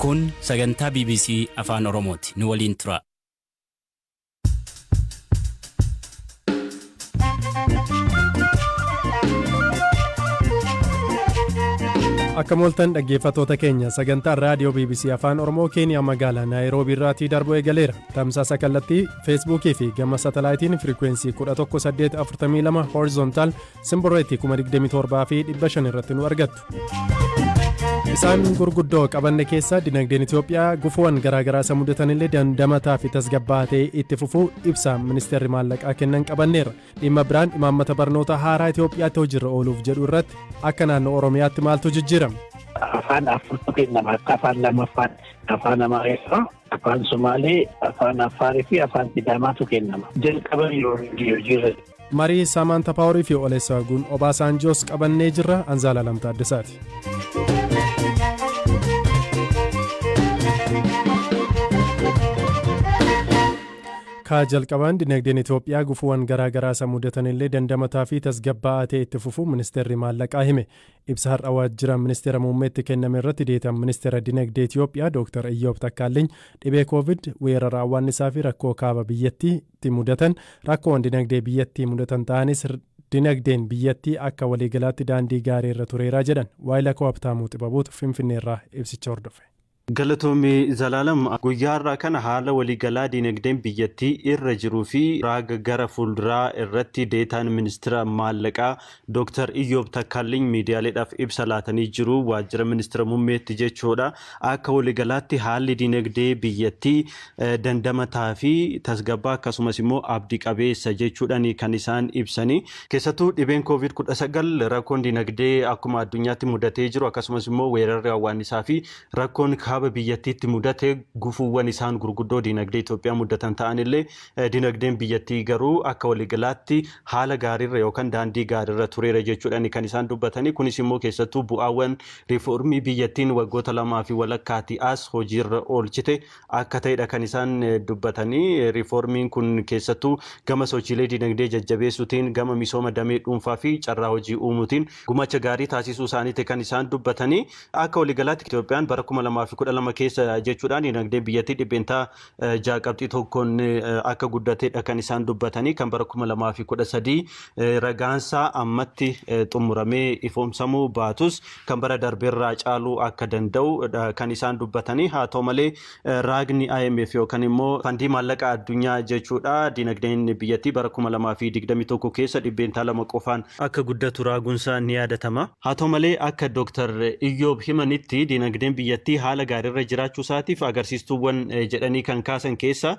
Kun sagantaa BBC Afaan Oromooti. Nu waliin tura. Akka mooltan dhaggeeffattoota keenya sagantaa raadiyoo BBC Afaan Oromoo Keeniyaa magaalaa Naayiroobii irraatii darbu eegaleera. Tamsaasa kallattii Feesbuukii fi gama satalaayitiin firikwensii 11842 horizontaal simboreetii 27 fi 500 irratti nu argattu. Isaan gurguddoo qabanne keessa dinagdeen Itoophiyaa gufuuwwan garaagaraa isa mudatanillee dandamataa fi tasgabbaatee itti fufuu ibsa ministeerri maallaqaa kennan qabanneera. Dhimma biraan imaammata barnoota haaraa Itoophiyaatti hojiirra ooluuf jedhu irratti akka naannoo Oromiyaatti maaltu jijjiirama? Afaan afurtu kennama. Afaan lamaffaan afaan Amaariffaa, afaan Somaalee, afaan Affaarii fi afaan Sidaamaatu kennama. Jalqaban yeroo hojiirra. Marii Saamaanta Paaworii fi Oleesaaguun Obaasaanjoos qabannee jirra. Anzaala Lamtaa Addasaati. Kaa jalqabaan dinagdeen Itoophiyaa gufuuwwan garaagaraa isa mudatanillee dandamataa fi tasgabbaa'atee itti fufuu ministeerri maallaqaa hime. Ibsa har'a waajjira ministeera muummeetti kenname irratti deetan ministeera dinagdee Itoophiyaa Dr. Iyyoob Takkaaleny dhibee Covid weerara awwaannisaa fi rakkoo kaaba biyyattiitti mudatan rakkoowwan dinagdee biyyattii mudatan ta'anis dinagdeen biyyattii akka waliigalaatti daandii gaarii irra tureeraa jedhan. Waayila Koobtaamuu Xibabuutu Finfinneerraa ibsicha hordofe. Galatoomii Zalaalam guyyaa irraa kana haala waliigalaa dinagdeen biyyattii irra jiruu fi raaga gara fuulduraa irratti deetaan ministeera maallaqaa Dr. Iyyoob Takkaaleny miidiyaaleedhaaf ibsa laatanii jiru waajjira ministeera muummeetti jechuudha. Akka waliigalaatti haalli dinagdee biyyattii dandamataa fi tasgabbaa akkasumas immoo abdii qabeessa jechuudhaan kan isaan ibsanii. Keessattuu dhibeen Covid-19 rakkoon dinagdee akkuma addunyaatti mudatee jiru akkasumas immoo weerarri awwaannisaa fi rakkoon kaaba biyyattiitti mudate gufuuwwan isaan gurguddoo dinagdee Itoophiyaa mudatan ta'anillee dinagdeen biyyattii garuu akka waliigalaatti haala gaariirra yookaan daandii gaariirra tureera jechuudhaan kan isaan dubbatanii. Kunis immoo keessattuu bu'aawwan riifoormii biyyattiin waggoota 2 fi walakkaatti as hojiirra oolchite akka ta'edha kan isaan dubbatanii. Riifoormiin kun keessattuu gama sochiilee dinagdee jajjabeessuutiin gama misooma damee dhuunfaa fi carraa hojii uumuutiin gumacha gaarii taasisuu isaaniiti kan isaan dubbatanii. Akka waliigalaatti Itoophiyaan bara 2012 keessa jechuudhaan dinagdeen biyyattii dhibbeentaa 6.1 akka guddateedha kan isaan dubbatanii. Kan bara 2013 ragaansaa ammatti xumuramee ifoomsamuu baatus kan bara darbeerraa caaluu akka danda'u kan isaan dubbatanii. Haa ta'u malee raagni IMF yookaan immoo fandii maallaqa addunyaa jechuudha dinagdeen biyyattii bara 2021 keessa dhibbeentaa 2 qofaan akka guddatu raagunsaa ni yaadatama. Haa ta'u malee akka Dr. Iyyoob himanitti dinagdeen biyyattii haala gaariirra jiraachuu isaatiif agarsiistuuwwan jedhanii kan kaasan keessa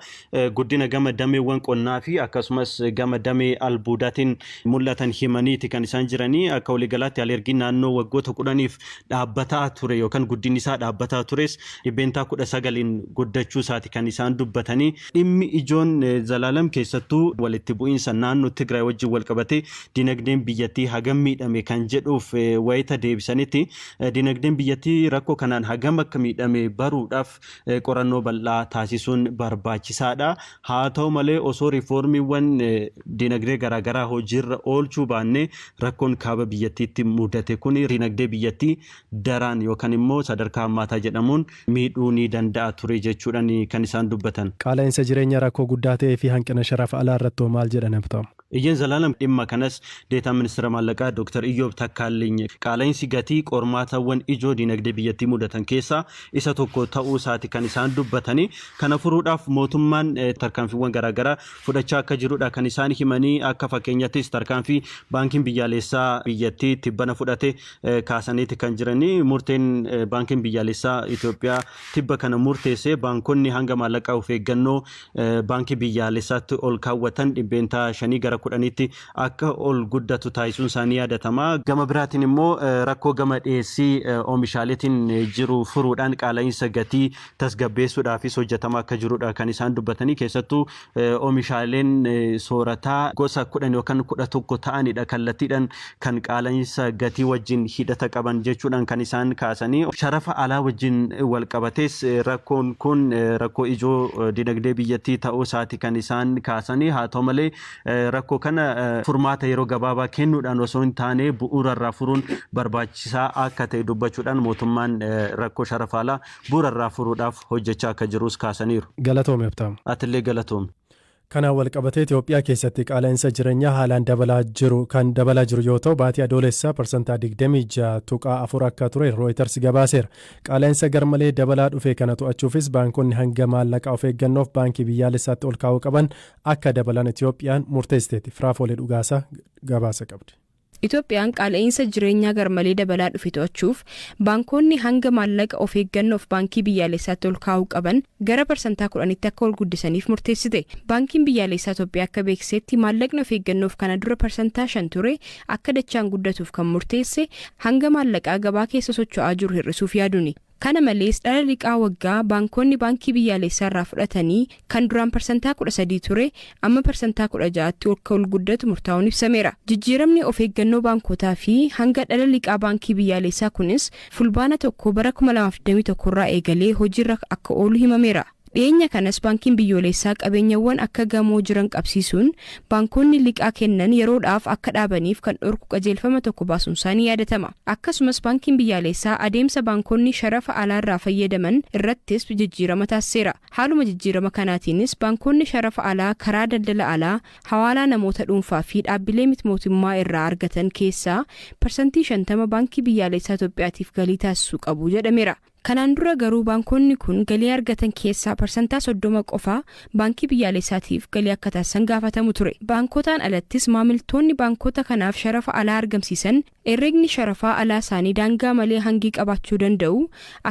guddina gama dameewwan qonnaa fi akkasumas gama damee albuudaatiin mul'atan himaniiti kan isaan jiranii. Akka waliigalaatti alergiin naannoo waggoota 10f dhaabbataa ture yookaan guddinni isaa dhaabbataa tures dhibbeentaa 19 guddachuu isaati kan isaan dubbatanii. Dhimmi ijoon Zalaalam keessattuu walitti bu'iinsa naannoo Tigraay wajjin wal qabate dinagdeen biyyattii hagam miidhame kan jedhuuf wayita deebisanitti dinagdeen biyyattii rakkoo kanaan hagam akka miidhame baruudhaaf qorannoo bal'aa taasisuun barbaachisaadha. Haa ta'u malee osoo riifoormiiwwan dinagdee garaagaraa hojiirra oolchuu baannee rakkoon kaaba biyyattiitti mudate kun dinagdee biyyattii daraan yookaan immoo sadarkaa hammaataa jedhamuun miidhuu ni danda'a ture jechuudhaan kan isaan dubbatan. Qaala'insa jireenya rakkoo guddaa ta'ee fi hanqina sharafa alaa irratti maal jedhan abtamu? Iyyeen Zalaalam dhimma kanas deetaan ministeera maallaqaa Dr. Iyyoob Takkaaleny qaala'insi gatii qormaatawwan ijoo dinagdee biyyattii mudatan keessaa isa tokko ta'uu isaati kan isaan dubbatanii. Kana furuudhaaf mootummaan tarkaanfiiwwan garaagaraa fudhachaa akka jirudha kan isaan himanii. Akka fakkeenyattis tarkaanfii baankiin biyyaalessaa biyyattii tibbana fudhate kaasaniiti kan jiranii. Murteen baankiin biyyaalessaa Itoophiyaa tibba kana murteessee baankonni hanga maallaqaa of eeggannoo baankii biyyaalessaatti ol kaawwatan dhibbeentaa 5 gara 10tti akka ol guddatu taasisuun isaanii yaadatama. Gama biraatiin immoo rakkoo gama dhiyeessii oomishaaleetiin jiru furuudhaan qaala'insa gatii tasgabbeessuudhaafis hojjetamaa akka jirudha kan isaan dubbatanii. Keessattuu oomishaaleen soorataa gosa 10 yookaan 11 ta'anidha kallattiidhaan kan qaala'insa gatii wajjin hidhata qaban jechuudhaan kan isaan kaasanii. Sharafa alaa wajjin wal qabates rakkoon kun rakkoo ijoo dinagdee biyyattii ta'uu isaati kan isaan kaasanii. Haa ta'u malee rakkoo rakkoo kana furmaata yeroo gabaabaa kennuudhaan osoo hin taane bu'uurarraa furuun barbaachisaa akka ta'e dubbachuudhaan mootummaan rakkoo sharafaalaa bu'uurarraa furuudhaaf hojjechaa akka jirus kaasaniiru. Galatoome Abtaamu. Atillee galatoome. Kanaan wal qabatee Itoophiyaa keessatti qaala'insa jireenyaa haalaan dabalaa jiru yoo ta'u baatii adoolessaa parsantaa 26.4 akka ture Reuters gabaaseera. Qaala'insa garmalee dabalaa dhufe kana to'achuufis baankonni hanga maallaqaa of eeggannoof baankii biyyaalessaatti ol kaa'uu qaban akka dabalan Itoophiyaan murteessiteetti. Firaafolee dhugaasaa gabaasa qabdi. Itoophiyaan qaala'insa jireenyaa garmalee dabalaa dhufe to'achuuf baankonni hanga maallaqa of eeggannoof baankii biyyaalessaatti ol kaa'uu qaban gara parsantaa 10tti akka ol guddisaniif murteessite. Baankiin biyyaalessaa Itoophiyaa akka beeksisetti maallaqni of eeggannoof kana dura parsantaa 5 ture akka dachaan guddatuuf kan murteesse hanga maallaqaa gabaa keessa socho'aa jiru hir'isuuf yaaduuni. Kana malees dhala liqaa waggaa baankonni baankii biyyaalessaa irraa fudhatanii kan duraan parsantaa 13 ture amma parsantaa 16tti akka ol guddatu murtaa'uun ibsameera. Jijjiiramni of eeggannoo baankotaa fi hanga dhala liqaa baankii biyyaalessaa kunis fulbaana 1 bara 2021 irraa eegalee hojiirra akka oolu himameera. Dhiyeenya kanas baankiin biyyoolessaa qabeenyawwan akka gamoo jiran qabsiisuun baankonni liqaa kennan yeroodhaaf akka dhaabaniif kan dhorku qajeelfama tokko baasuun isaanii yaadatama. Akkasumas baankiin biyyaalessaa adeemsa baankonni sharafa alaarraa fayyadaman irrattis jijjiirama taasiseera. Haaluma jijjiirama kanaatiinis baankonni sharafa alaa karaa daldala alaa hawaalaa namoota dhuunfaa fi dhaabbilee miti mootummaa irraa argatan keessaa parsantii 50 baankii biyyaalessaa Itoophiyaatiif galii taasisuu qabu jedhameera. Kanaan dura garuu baankonni kun galii argatan keessaa parsantaa 30 qofaa baankii biyyaalessaatiif galii akka taasisan gaafatamu ture. Baankotaan alattis maamiltoonni baankota kanaaf sharafa alaa argamsiisan herregni sharafaa alaa isaanii daangaa malee hangii qabaachuu danda'u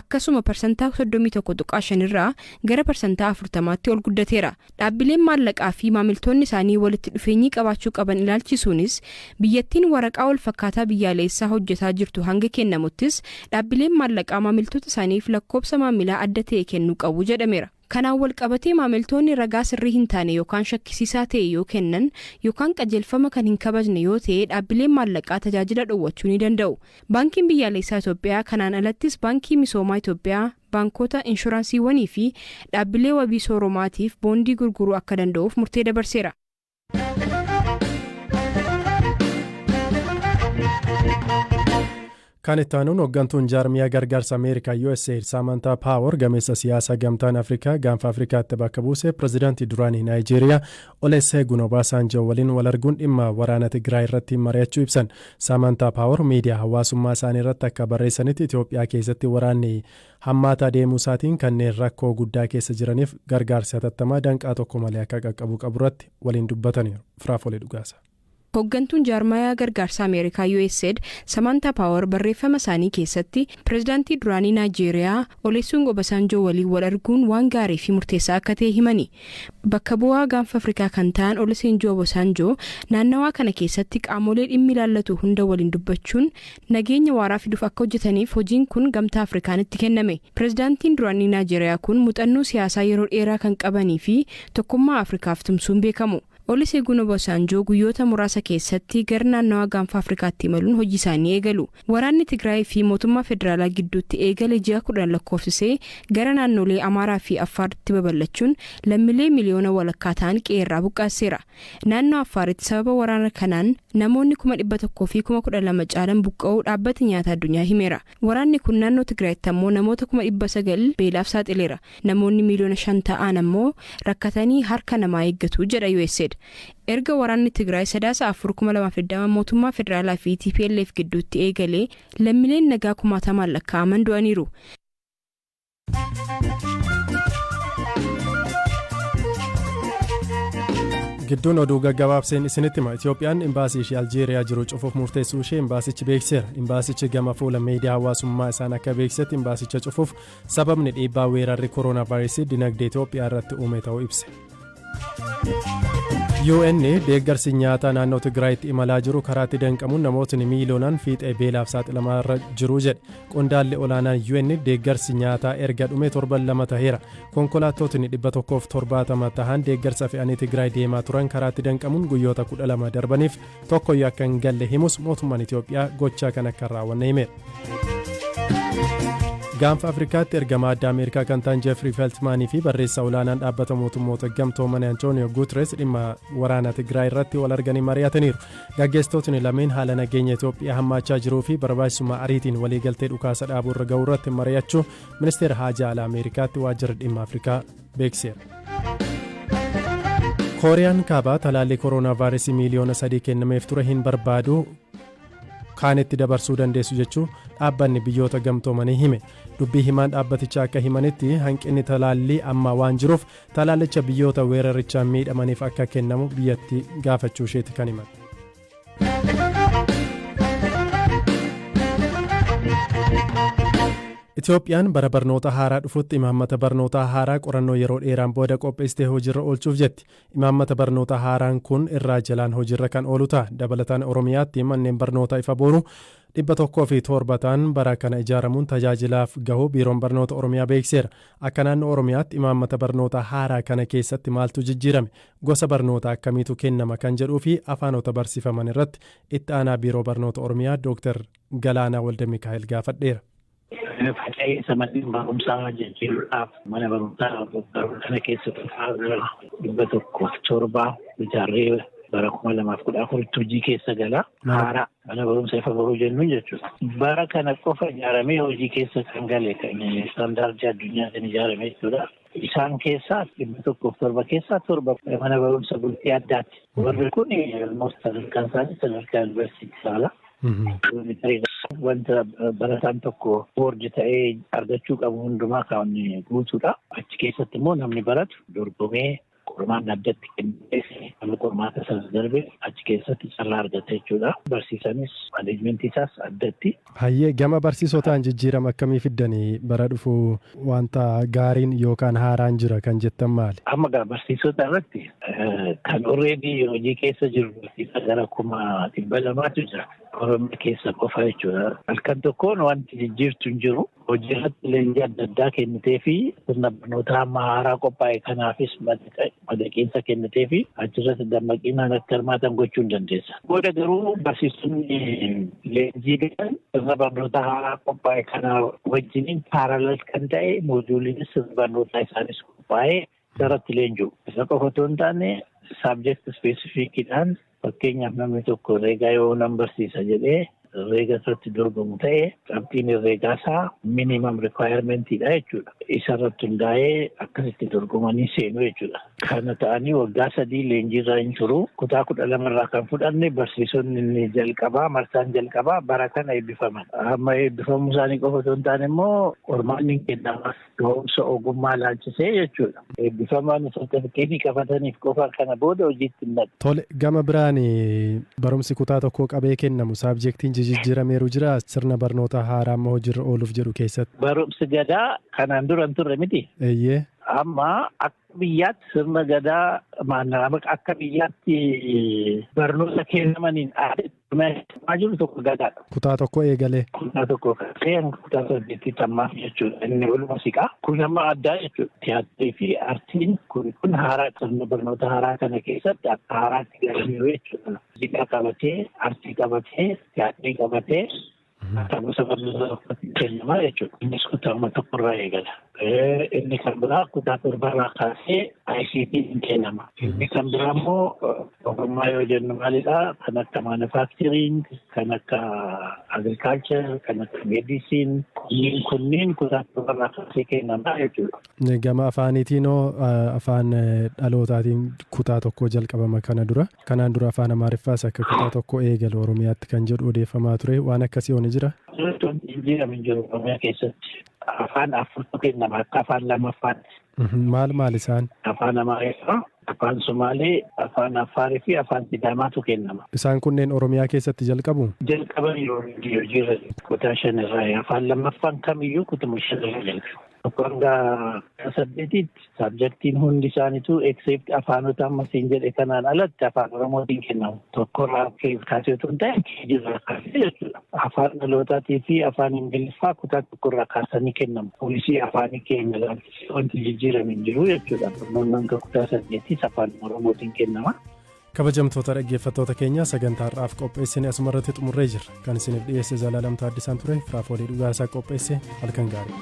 akkasuma parsantaa 31.5 irraa gara parsantaa 40tti ol guddateera. Dhaabbileen maallaqaa fi maamiltoonni isaanii walitti dhufeenyi qabaachuu qaban ilaalchisuunis biyyattiin waraqaa wal fakkaataa biyyaalessaa hojjetaa jirtu hanga kennamuttis dhaabbileen maallaqaa maamiltoota isaaniif lakkoobsa maamilaa adda ta'e kennuu qabu jedhameera. Kanaan wal qabatee maamiltoonni ragaa sirrii hin taane yookaan shakkisiisaa ta'e yoo kennan yookaan qajeelfama kan hin kabajne yoo ta'e dhaabbileen maallaqaa tajaajila dhowwachuu ni danda'u. Baankiin biyyaalessaa Itoophiyaa kanaan alattis baankii misoomaa Itoophiyaa baankota inshuraansiiwwanii fi dhaabbilee wabii sooromaatiif boondii gurguruu akka danda'uuf murtee dabarseera. Kan itti aanuun hooggantuun jaarmiyaa gargaarsa Ameerikaa USAID Samantha Power gameessa siyaasaa gamtaan Afrikaa gaanfa Afrikaatti bakka buuse pirezidaantii duraanii Naayijeeriyaa Olusegun Obasanjo waliin wal arguun dhimma waraana Tigraay irratti mari'achuu ibsan. Samantha Power miidiyaa hawaasummaa isaanii irratti akka barreessanitti Itoophiyaa keessatti waraanni hammaataa deemuu isaatiin kanneen rakkoo guddaa keessa jiraniif gargaarsa hatattamaa danqaa tokko malee akka qaqqabu qaburratti waliin dubbataniiru. Firaafolee dhugaasa. Hooggantuun jaarmayaa gargaarsa Ameerikaa USAID Samantha Power barreeffama isaanii keessatti pirezidaantii duraanii Naayijeeriyaa Olusegun Obasanjo waliin wal arguun waan gaarii fi murteessaa akka ta'e himani. Bakka bu'aa gaanfa Afrikaa kan ta'an Olusegun Obasanjo naannawaa kana keessatti qaamolee dhimmi ilaallatu hunda waliin dubbachuun nageenya waaraa fiduuf akka hojjetaniif hojiin kun gamtaa Afrikaanitti kenname. Pirezidaantiin duraanii Naayijeeriyaa kun muuxannoo siyaasaa yeroo dheeraa kan qabanii fi tokkummaa Afrikaaf tumsuun beekamu. Olusegun Obasanjo guyyoota muraasa keessatti gara naannawaa gaanfa Afrikaatti imaluun hojii isaanii eegalu. Waraanni Tigraay fi mootummaa federaalaa gidduutti eegale ji'a 10 lakkoofsisee gara naannolee Amaaraa fi Affaaritti babal'achuun lammiilee miliyoona walakkaa ta'an qe'eerraa buqqaaseera. Naannoo Affaaritti sababa waraana kanaan namoonni 100,000 fi 12,000 caalan buqqa'uu dhaabbati nyaata addunyaa himeera. Waraanni kun naannoo Tigraayitti ammoo namoota 900,000 beelaaf saaxileera. Namoonni miliyoona 5 ta'an ammoo rakkatanii harka namaa eeggatu jedha USAID. Erga waraanni Tigraay sadaasa 4,2020 mootummaa federaalaa fi TPLF gidduutti eegalee lammiileen nagaa 10,000 lakkaa'aman du'aniiru. Gidduun oduu gaggabaabseen isinitti hima. Itoophiyaan imbaasii ishee Aljeeriyaa jiru cufuuf murteessuu ishee imbaasichi beeksiseera. Imbaasichi gama fuula miidiyaa hawaasummaa isaan akka beeksisetti imbaasicha cufuuf sababni dhiibbaa weerarri kooroonaa vaayirasii dinagdee Itoophiyaa irratti uume ta'uu ibse. UN deeggarsi nyaataa naannoo Tigraayitti imalaa jiru karaatti danqamuun namootni miiliyoonaan fiixee beelaaf saaxilamaa jiru jedhe. Qondaalli olaanaan UN deeggarsi nyaataa erga dhume torban 2 ta'eera. Konkolaattotni 170 ta'an deeggarsa fe'anii Tigraay deemaa turan karaatti danqamuun guyyoota 12 darbaniif tokkoyyuu akka hin galle himus mootummaan Itoophiyaa gochaa kan akka raawwanne himeera. Gaanfa Afrikaatti ergamaa addaa Ameerikaa kan ta'an Jeefrii Feltmaanii fi barreessaa olaanaan dhaabbata mootummoota gamtoomanii Antooniyo Guuteres dhimma waraana Tigraay irratti wal arganii mari'ataniiru. Gaggeessitootni lameen haala nageenya Itoophiyaa hammaachaa jiruu fi barbaachisummaa ariitiin waliigaltee dhukaasa dhaabuu irra ga'uu irratti mari'achuu ministeera haajaa alaa Ameerikaatti waajjira dhimma Afrikaa beekseera. Kooriyaan kaabaa talaallii kooroonaa vaayirasii miliyoona 3 kennameef ture hin barbaadu kaanitti dabarsuu dandeessu jechuun dhaabbanni biyyoota gamtoomanii hime. Dubbii himaan dhaabbatichaa akka himanitti hanqinni talaallii amma waan jiruuf talaallicha biyyoota weerarichaan miidhamaniif akka kennamu biyyatti gaafachuu isheeti kan himan. Itoophiyaan bara barnoota haaraa dhufutti imaammata barnootaa haaraa qorannoo yeroo dheeraan booda qopheessitee hojiirra oolchuuf jetti. Imaammata barnoota haaraan kun irraa jalaan hojiirra kan oolu ta'a. Dabalataan Oromiyaatti manneen barnoota ifa boonu 107 bara kana ijaaramuun tajaajilaaf gahu biiroon barnoota Oromiyaa beekseera. Akka naannoo Oromiyaatti imaammata barnoota haaraa kana keessatti maaltu jijjiirame, gosa barnoota akkamiitu kennama kan jedhuu fi afaanota barsiifaman irratti itti aanaa biiroo barnoota Oromiyaa Dr. Galaanaa Walda Mikaa'el gaafadheera. Faca'eessa manneen barumsaa jijjiiruudhaaf mana barumsaa kana keessatti 107 ijaarree bara 2014 hojii keessa gala. Haaraa mana barumsa ifa boruu jennuun jechuudha. Bara kana qofa ijaaramee hojii keessa kan gale kan istaandaardii addunyaatiin ijaarame jechuudha. Isaan keessaa 107 keessaa 7 mana barumsa bultii addaati. Warri kun sadarkaan isaanii sadarkaa yuunivarsiitii ilaala. Wanta barataan tokko boordi ta'ee argachuu qabu hundumaa kan guutuudha. Achi keessatti immoo namni baratu dorgomee qormaan addatti kennee namni qormaata sana darbe achi keessatti carraa argata jechuudha. Barsiisanis maneejmentii isaas addatti. Hayyee gama barsiisotaan jijjiirama akkamii fiddanii bara dhufu wanta gaariin yookaan haaraan jira kan jettan maali? Amma barsiisota irratti kan already hojii keessa jiru barsiisa gara 200,000 jira. Oromiyaa keessa qofa jechuudha. Halkan tokkoon wanti jijjiirtu hin jiru. Hojii irratti leenjii adda addaa kennitee fi sirna barnootaa amma haaraa qophaa'e kanaafis madaqiinsa kennitee fi achirratti dammaqinaan akka hirmaatan gochuu hin dandeessa. Booda garuu barsiisonni leenjii galan sirna barnootaa haaraa qophaa'e kana wajjiniin paaralal kan ta'e mooduuliinis sirna barnootaa isaanis qophaa'ee irratti leenji'u. Isa qofa otoo hin taane saabjekti ispeesifiikidhaan fakkeenyaaf namni tokko herreegaa yoo nan barsiisa jedhee herreega irratti dorgomu ta'ee qabxiin herreegaa isaa minimum requirementiidha jechuudha. Isa irratti hundaa'ee akkasitti dorgomanii seenu jechuudha. Kana ta'anii waggaa 3 leenjiirra hin turu. Kutaa 12 irraa kan fudhanne barsiisonni jalqabaa marsaan jalqabaa bara kana eebbifaman. Amma eebbifamuu isaanii qofa otoo hin taane immoo qormaanni kennamas ga'umsa ogummaa laalchisee jechuudha. Eebbifamaan sartifikeetii qabataniif qofa kana booda hojiitti hin naqu. Tole gama biraan barumsi kutaa tokkoo qabee kennamu saabjektiin jijjiirameeru jira sirna barnoota haaraa amma hojiirra ooluuf jedhu keessatti. Barumsi gadaa kanaan dura hin turre miti. Eeyyee. Amma akka biyyaatti sirna gadaa akka biyyaatti barnoota kennamaniin adeemaa jiru tokko gadaadha. Kutaa tokko eegalee. Kutaa tokko kaasee kutaa 8 jechuudha. Inni walumaa siqaa. Kun amma addaa jechuudha. Tiyaatirii fi aartiin kun haaraa sirna barnoota haaraa kana keessatti akka haaraatti galaniiru jechuudha. Muuziqaa qabatee, aartii qabatee, tiyaatirii qabatee. Akkasumas barnoota kennamaa jechuudha. Innis kutaa tokkorraa eegala. Inni kan biraa kutaa 7 kaasee ICT hin kennama. Inni kan biraa immoo ogummaa yoo jennu maalidhaa? Kan akka manufacturing, kan akka agriculture, kan akka medicine kunniin kutaa 7 kaasee kennamaa jechuudha. Gama afaaniitiinoo afaan dhalootaatiin kutaa tokko jalqabama kana dura. Kanaan dura afaan Amaariffaas akka kutaa tokko eegalu Oromiyaatti kan jedhu odeeffamaa ture. Waan akkasii ooni jira? Jijjiirama hin jiru Oromiyaa keessatti. Afaan 4 kennama akka afaan lamaffaatti. Maal isaan? Afaan Amaariffaa, afaan Somaalee, afaan Affaarii fi afaan Sidaamaatu kennama. Isaan kunneen Oromiyaa keessatti jalqabu? Jalqabaniiru hojiirra kutaa 5 irraa. Afaan lamaffaan kamiyyuu kutuma 5 irraa jalqabu. Hanga 8tti saabjektiin hundi isaaniitu except afaanota ammasiin jedhe kanaan alatti afaan Oromootiin kennamu. Tokkorraa kaasee otoo hin ta'e jirra kaasee jechuudha. Afaan dhalootaatii fi afaan Ingiliffaa kutaa tokkorraa kaasanii kennamu. Poolisii afaanii keenya laalchisee wanti jijjiirame hin jiru jechuudha. Barnoonni hanga kutaa 8 afaan Oromootiin kennama. Kabajamtoota dhaggeeffattoota keenya sagantaa har'aaf qopheessine asumarratti xumurree jirra. Kan isiniif dhiyeesse Zalaalam Taaddisaan ture. Firaafoolii dhugaasaa qopheesse halkan gaarii.